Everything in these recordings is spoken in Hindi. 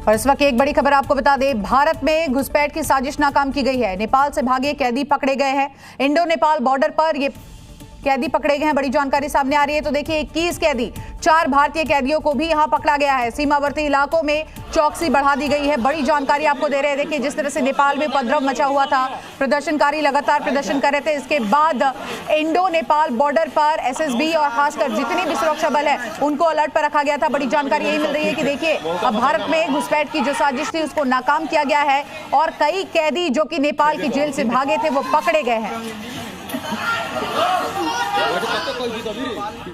और इस वक्त एक बड़ी खबर आपको बता दें, भारत में घुसपैठ की साजिश नाकाम की गई है। नेपाल से भागे कैदी पकड़े गए हैं। इंडो नेपाल बॉर्डर पर ये कैदी पकड़े गए हैं, बड़ी जानकारी सामने आ रही है। तो देखिए 21 कैदी, 4 भारतीय कैदियों को भी यहां पकड़ा गया है। सीमावर्ती इलाकों में चौकसी बढ़ा दी गई है। बड़ी जानकारी आपको दे रहे हैं। देखिए जिस तरह से नेपाल में उपद्रव मचा हुआ था, प्रदर्शनकारी लगातार प्रदर्शन कर रहे थे। इसके बाद इंडो नेपाल बॉर्डर पर एसएसबी और खासकर जितने भी सुरक्षा बल है उनको अलर्ट पर रखा गया था। बड़ी जानकारी यही मिल रही है कि देखिए अब भारत में घुसपैठ की जो साजिश थी उसको नाकाम किया गया है और कई कैदी जो कि नेपाल की जेल से भागे थे वो पकड़े गए हैं।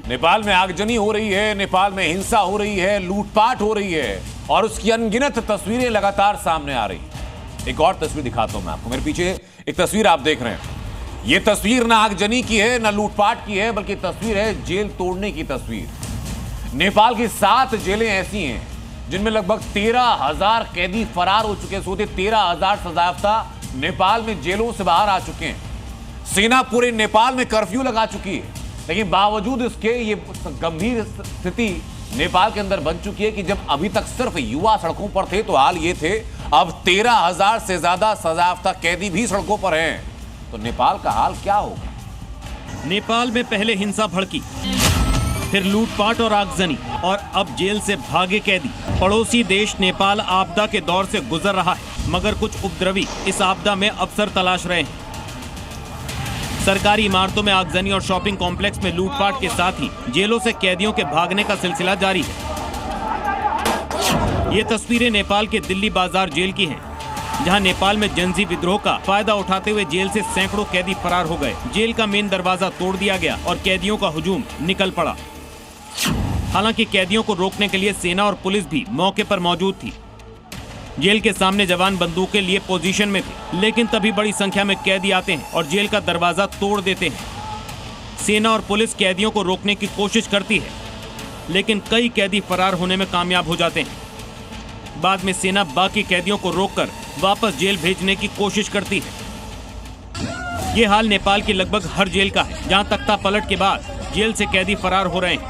नेपाल में आगजनी हो रही है, नेपाल में हिंसा हो रही है, लूटपाट हो रही है और उसकी अनगिनत तस्वीरें लगातार सामने आ रही हैं। एक और तस्वीर दिखाता हूं मैं आपको। मेरे पीछे एक तस्वीर आप देख रहे हैं। यह तस्वीर ना आगजनी की है ना लूटपाट की है, बल्कि तस्वीर है जेल तोड़ने की तस्वीर। नेपाल की 7 जेलें ऐसी हैं जिनमें लगभग 13,000 कैदी फरार हो चुके हैं। सोचिए 13,000 सजायाफ्ता नेपाल में जेलों से बाहर आ चुके हैं। सेना पूरे नेपाल में कर्फ्यू लगा चुकी है, लेकिन बावजूद इसके ये गंभीर स्थिति नेपाल के अंदर बन चुकी है कि जब अभी तक सिर्फ युवा सड़कों पर थे तो हाल ये थे, अब 13,000 से ज्यादा सजायाफ्ता कैदी भी सड़कों पर हैं। तो नेपाल का हाल क्या होगा? नेपाल में पहले हिंसा भड़की, फिर लूटपाट और आगजनी और अब जेल से भागे कैदी। पड़ोसी देश नेपाल आपदा के दौर से गुजर रहा है, मगर कुछ उपद्रवी इस आपदा में अवसर तलाश रहे हैं। सरकारी इमारतों में आगजनी और शॉपिंग कॉम्प्लेक्स में लूटपाट के साथ ही जेलों से कैदियों के भागने का सिलसिला जारी है। ये तस्वीरें नेपाल के दिल्ली बाजार जेल की हैं, जहां नेपाल में जनजी विद्रोह का फायदा उठाते हुए जेल से सैकड़ों कैदी फरार हो गए। जेल का मेन दरवाजा तोड़ दिया गया और कैदियों का हुजूम निकल पड़ा। हालांकि कैदियों को रोकने के लिए सेना और पुलिस भी मौके पर मौजूद थी। जेल के सामने जवान बंदूकें लिए पोजीशन में थे, लेकिन तभी बड़ी संख्या में कैदी आते हैं और जेल का दरवाजा तोड़ देते हैं। सेना और पुलिस कैदियों को रोकने की कोशिश करती है, लेकिन कई कैदी फरार होने में कामयाब हो जाते हैं। बाद में सेना बाकी कैदियों को रोककर वापस जेल भेजने की कोशिश करती है। ये हाल नेपाल की लगभग हर जेल का है, जहां तख्ता पलट के बाद जेल से कैदी फरार हो रहे हैं।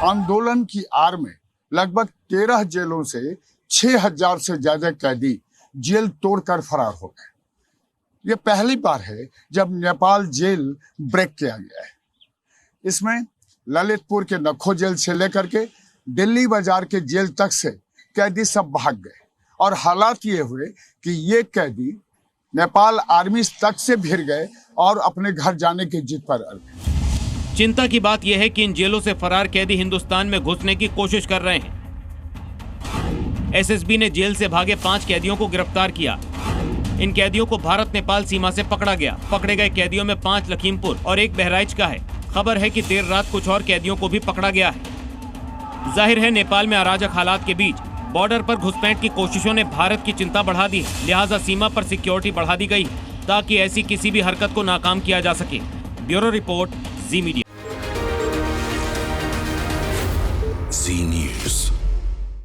आंदोलन की आड़ में लगभग 13 जेलों से 6,000 से ज्यादा कैदी जेल तोड़कर फरार हो गए। ये पहली बार है जब नेपाल जेल ब्रेक किया गया है। इसमें ललितपुर के नखो जेल से लेकर के दिल्ली बाजार के जेल तक से कैदी सब भाग गए और हालात ये हुए कि ये कैदी नेपाल आर्मी तक से भिड़ गए और अपने घर जाने की जिद पर अड़ गए। चिंता की बात यह है कि इन जेलों से फरार कैदी हिंदुस्तान में घुसने की कोशिश कर रहे हैं। एसएसबी ने जेल से भागे 5 कैदियों को गिरफ्तार किया। इन कैदियों को भारत नेपाल सीमा से पकड़ा गया। पकड़े गए कैदियों में 5 लखीमपुर और 1 बहराइच का है। खबर है कि देर रात कुछ और कैदियों को भी पकड़ा गया है। जाहिर है नेपाल में अराजक हालात के बीच बॉर्डर पर घुसपैठ की कोशिशों ने भारत की चिंता बढ़ा दी है। लिहाजा सीमा पर सिक्योरिटी बढ़ा दी गई ताकि ऐसी किसी भी हरकत को नाकाम किया जा सके। ब्यूरो रिपोर्ट, जी मीडिया।